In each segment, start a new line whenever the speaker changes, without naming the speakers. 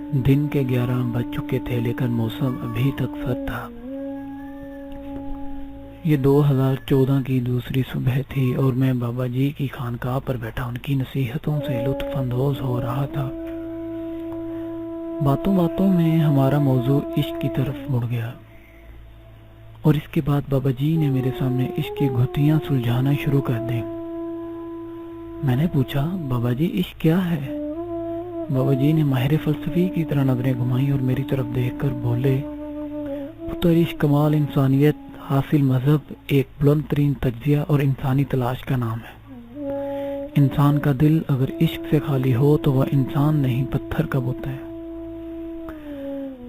دن کے 11 بج چکے تھے لیکن موسم ابھی تک سرد تھا۔ یہ 2014 کی دوسری صبح تھی اور میں بابا جی کی خانقاہ پر بیٹھا ان کی نصیحتوں سے لطف اندوز ہو رہا تھا۔ باتوں باتوں میں ہمارا موضوع عشق کی طرف مڑ گیا اور اس کے بعد بابا جی نے میرے سامنے عشق کی گھٹیاں سلجھانا شروع کر دیں۔ میں نے پوچھا، بابا جی عشق کیا ہے؟ بابا جی نے ماہر فلسفی کی طرح نظریں گھمائیں اور میری طرف دیکھ کر بولے، پتر عشق کمال انسانیت حاصل مذہب، ایک بلند ترین تجزیہ اور انسانی تلاش کا نام ہے۔ انسان کا دل اگر عشق سے خالی ہو تو وہ انسان نہیں پتھر کب ہوتا ہے۔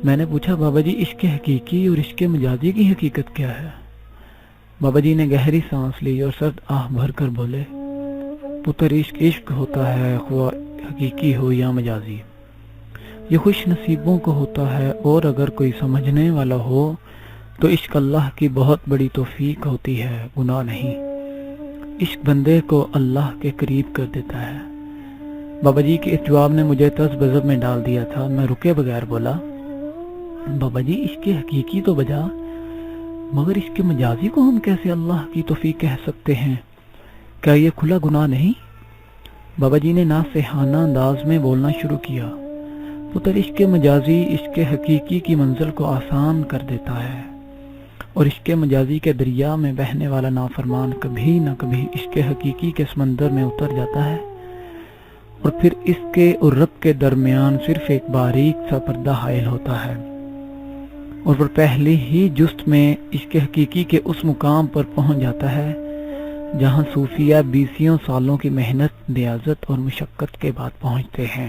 میں نے پوچھا، بابا جی عشق حقیقی اور عشق مجازی کی حقیقت کیا ہے؟ بابا جی نے گہری سانس لی اور سرد آہ بھر کر بولے، پتر عشق عشق ہوتا ہے، خواہ حقیقی ہو یا مجازی۔ یہ خوش نصیبوں کو ہوتا ہے اور اگر کوئی سمجھنے والا ہو تو عشق اللہ کی بہت بڑی توفیق ہوتی ہے، گناہ نہیں۔ عشق بندے کو اللہ کے قریب کر دیتا ہے۔ بابا جی کے اس جواب نے مجھے تذ بذب میں ڈال دیا تھا۔ میں رکے بغیر بولا، بابا جی عشق حقیقی تو بجا، مگر عشق مجازی کو ہم کیسے اللہ کی توفیق کہہ سکتے ہیں؟ کیا یہ کھلا گناہ نہیں؟ بابا جی نے ناصحانہ انداز میں بولنا شروع کیا، پتر عشق مجازی عشق حقیقی کی منزل کو آسان کر دیتا ہے، اور عشق مجازی کے دریا میں بہنے والا نافرمان کبھی نہ کبھی عشق حقیقی کے سمندر میں اتر جاتا ہے، اور پھر اس کے اور رب کے درمیان صرف ایک باریک سا پردہ حائل ہوتا ہے، اور وہ پہلی ہی جست میں عشق حقیقی کے اس مقام پر پہنچ جاتا ہے جہاں صوفیہ 20 سالوں کی محنت، ریاضت اور مشقت کے بعد پہنچتے ہیں۔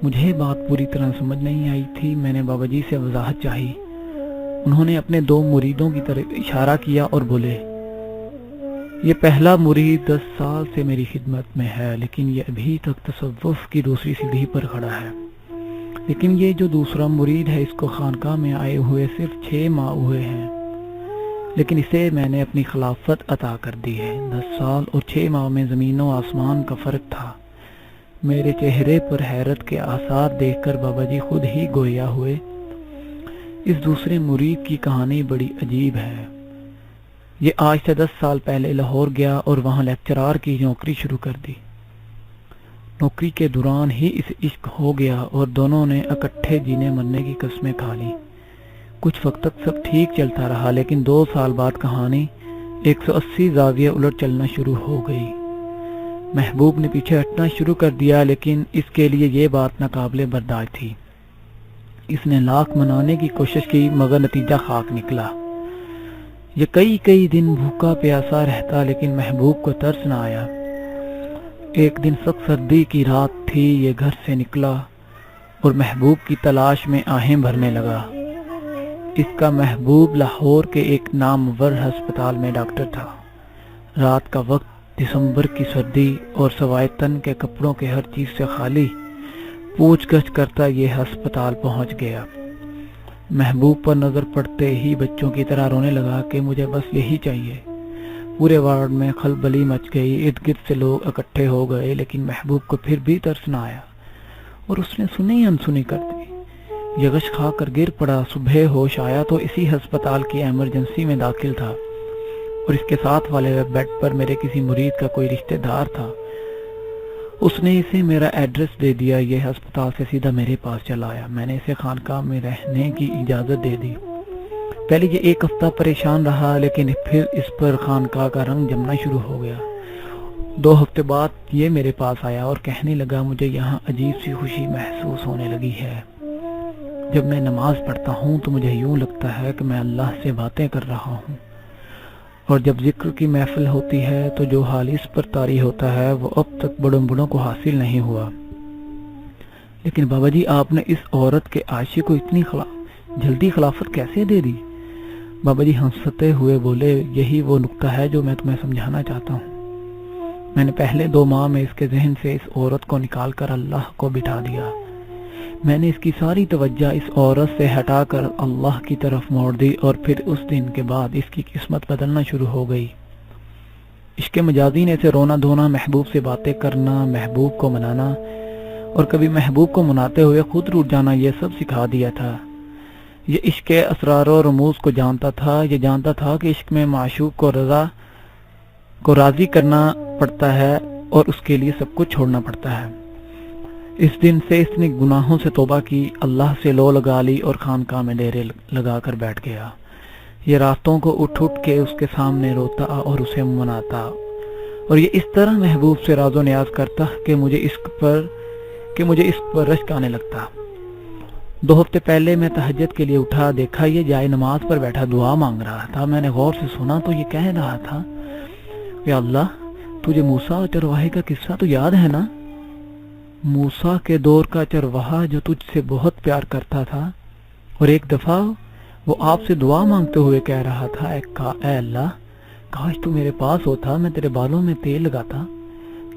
مجھے بات پوری طرح سمجھ نہیں آئی تھی۔ میں نے بابا جی سے وضاحت چاہی۔ انہوں نے اپنے 2 مریدوں کی طرف اشارہ کیا اور بولے، یہ پہلا مرید 10 سال سے میری خدمت میں ہے، لیکن یہ ابھی تک تصوف کی دوسری سیڑھی پر کھڑا ہے، لیکن یہ جو دوسرا مرید ہے اس کو خانقاہ میں آئے ہوئے صرف 6 ماہ ہوئے ہیں، لیکن اسے میں نے اپنی خلافت عطا کر دی ہے۔ 10 سال اور 6 ماہ میں زمین و آسمان کا فرق تھا۔ میرے چہرے پر حیرت کے آثار دیکھ کر بابا جی خود ہی گویا ہوئے، اس دوسرے مرید کی کہانی بڑی عجیب ہے۔ یہ آج سے 10 سال پہلے لاہور گیا اور وہاں لیکچرار کی نوکری شروع کر دی۔ نوکری کے دوران ہی اس عشق ہو گیا اور دونوں نے اکٹھے جینے مرنے کی قسمیں کھا لی۔ کچھ وقت تک سب ٹھیک چلتا رہا، لیکن 2 سال بعد کہانی 180 زاویہ الٹ چلنا شروع ہو گئی۔ محبوب نے پیچھے ہٹنا شروع کر دیا، لیکن اس کے لیے یہ بات ناقابل برداشت تھی۔ اس نے لاکھ منانے کی کوشش کی مگر نتیجہ خاک نکلا۔ یہ کئی دن بھوکا پیاسا رہتا لیکن محبوب کو ترس نہ آیا۔ ایک دن سخت سردی کی رات تھی، یہ گھر سے نکلا اور محبوب کی تلاش میں آہیں بھرنے لگا۔ اس کا محبوب لاہور کے ایک نامور ہسپتال میں ڈاکٹر تھا۔ رات کا وقت، دسمبر کی سردی اور سوائے تن کے کپڑوں کے ہر چیز سے خالی، پوچھ گچھ کرتا یہ ہسپتال پہنچ گیا۔ محبوب پر نظر پڑتے ہی بچوں کی طرح رونے لگا کہ مجھے بس یہی چاہیے۔ پورے وارڈ میں خلبلی مچ گئی، ارد گرد سے لوگ اکٹھے ہو گئے، لیکن محبوب کو پھر بھی ترس نہ آیا اور اس نے سنی انسنی کر دی۔ یہ غش کھا کر گر پڑا۔ صبح ہوش آیا تو اسی ہسپتال کی ایمرجنسی میں داخل تھا، اور اس کے ساتھ والے بیڈ پر میرے کسی مرید کا کوئی رشتہ دار تھا۔ اس نے اسے میرا ایڈریس دے دیا۔ یہ ہسپتال سے سیدھا میرے پاس چلا آیا۔ میں نے اسے خانقاہ میں رہنے کی اجازت دے دی۔ پہلے یہ 1 ہفتہ پریشان رہا، لیکن پھر اس پر خانقاہ کا رنگ جمنا شروع ہو گیا۔ 2 ہفتے بعد یہ میرے پاس آیا اور کہنے لگا، مجھے یہاں عجیب سی خوشی محسوس ہونے لگی ہے۔ جب میں نماز پڑھتا ہوں تو مجھے یوں لگتا ہے کہ میں اللہ سے باتیں کر رہا ہوں، اور جب ذکر کی محفل ہوتی ہے تو جو حال اس پر طاری ہوتا ہے وہ اب تک بڑوں کو حاصل نہیں ہوا۔ لیکن بابا جی، آپ نے اس عورت کے عاشق کو اتنی جلدی خلافت کیسے دے دی؟ بابا جی ہنستے ہوئے بولے، یہی وہ نقطہ ہے جو میں تمہیں سمجھانا چاہتا ہوں۔ میں نے پہلے 2 ماہ میں اس کے ذہن سے اس عورت کو نکال کر اللہ کو بٹھا دیا۔ میں نے اس کی ساری توجہ اس عورت سے ہٹا کر اللہ کی طرف موڑ دی، اور پھر اس دن کے بعد اس کی قسمت بدلنا شروع ہو گئی۔ عشق مجازی نے اسے رونا دھونا، محبوب سے باتیں کرنا، محبوب کو منانا اور کبھی محبوب کو مناتے ہوئے خود روٹ جانا، یہ سب سکھا دیا تھا۔ یہ عشق کے اسرار و رموز کو جانتا تھا، یہ جانتا تھا کہ عشق میں معشوق کو راضی کرنا پڑتا ہے اور اس کے لیے سب کچھ چھوڑنا پڑتا ہے۔ اس دن سے اس نے گناہوں سے توبہ کی، اللہ سے لو لگا لی اور خانقاہ میں ڈیرے لگا کر بیٹھ گیا۔ یہ راتوں کو اٹھ کے اس کے سامنے روتا اور اسے مناتا، اور یہ اس طرح محبوب سے راز و نیاز کرتا کہ مجھے اس پر رشک آنے لگتا۔ 2 ہفتے پہلے میں تہجد کے لیے اٹھا، دیکھا یہ جائے نماز پر بیٹھا دعا مانگ رہا تھا۔ میں نے غور سے سنا تو یہ کہہ رہا تھا، یا اللہ تجھے موسیٰ اور چرواہے کا قصہ تو یاد ہے نا؟ موسیٰ کے دور کا چرواہا جو تجھ سے بہت پیار کرتا تھا، اور ایک دفعہ وہ آپ سے دعا مانگتے ہوئے کہہ رہا تھا، اے اللہ کاش تو میرے پاس ہوتا، میں تیرے بالوں میں تیل لگاتا،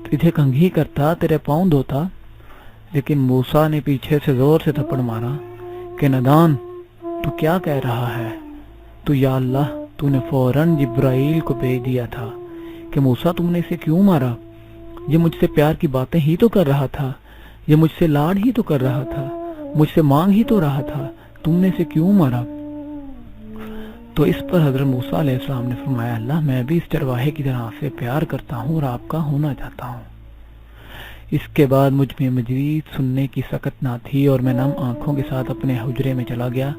تجھے کنگھی کرتا، تیرے پاؤں دھوتا۔ لیکن موسیٰ نے پیچھے سے زور سے تھپڑ مارا کہ نادان، تو کیا کہہ رہا ہے؟ تو یا اللہ تو نے فوراً جبرائیل کو بھیج دیا تھا کہ موسیٰ تم نے اسے کیوں مارا؟ یہ مجھ سے پیار کی باتیں ہی تو کر رہا تھا، یہ مجھ سے لاڑ ہی تو کر رہا تھا، مجھ سے مانگ ہی تو رہا تھا، تم نے اسے کیوں مارا؟ تو اس پر حضرت موسیٰ علیہ السلام نے فرمایا، اللہ میں بھی اس چرواہے کی طرح آپ سے پیار کرتا ہوں اور آپ کا ہونا چاہتا ہوں۔ اس کے بعد مجھ میں مزید سننے کی سکت نہ تھی اور میں نم آنکھوں کے ساتھ اپنے حجرے میں چلا گیا۔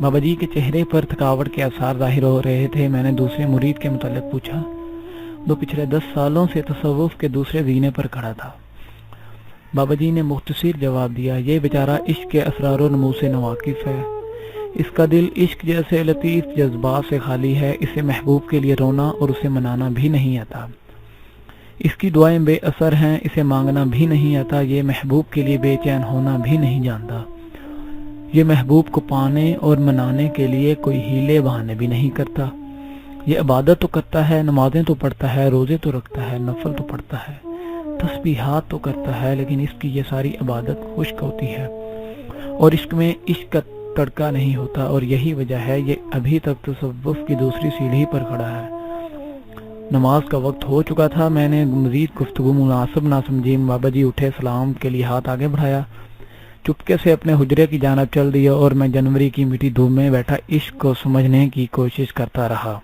بابا جی کے چہرے پر تھکاوٹ کے آثار ظاہر ہو رہے تھے۔ میں نے دوسرے مرید کے متعلق پوچھا، جو پچھلے 10 سالوں سے تصوف کے دوسرے زینے پر کھڑا تھا۔ بابا جی نے مختصر جواب دیا، یہ بیچارہ عشق کے اسرار و نمو سے ناواقف ہے، اس کا دل عشق جیسے لطیف جذبات سے خالی ہے، اسے محبوب کے لیے رونا اور اسے منانا بھی نہیں آتا، اس کی دعائیں بے اثر ہیں، اسے مانگنا بھی نہیں آتا، یہ محبوب کے لیے بے چین ہونا بھی نہیں جانتا، یہ محبوب کو پانے اور منانے کے لیے کوئی ہیلے بہانے بھی نہیں کرتا، یہ عبادت تو کرتا ہے، نمازیں تو پڑھتا ہے، روزے تو رکھتا ہے، نفل تو پڑھتا ہے، تسبیحات تو کرتا ہے، لیکن اس کی یہ ساری عبادت خشک ہوتی ہے اور عشق میں عشق کا تڑکا نہیں ہوتا، اور یہی وجہ ہے یہ ابھی تک تصوف کی دوسری سیڑھی پر کھڑا ہے۔ نماز کا وقت ہو چکا تھا، میں نے مزید گفتگو مناسب نہ سمجھی۔ بابا جی اٹھے، سلام کے لیے ہاتھ آگے بڑھایا، چپکے سے اپنے حجرے کی جانب چل دیا اور میں جنوری کی میٹھی دھوپ میں بیٹھا عشق کو سمجھنے کی کوشش کرتا رہا۔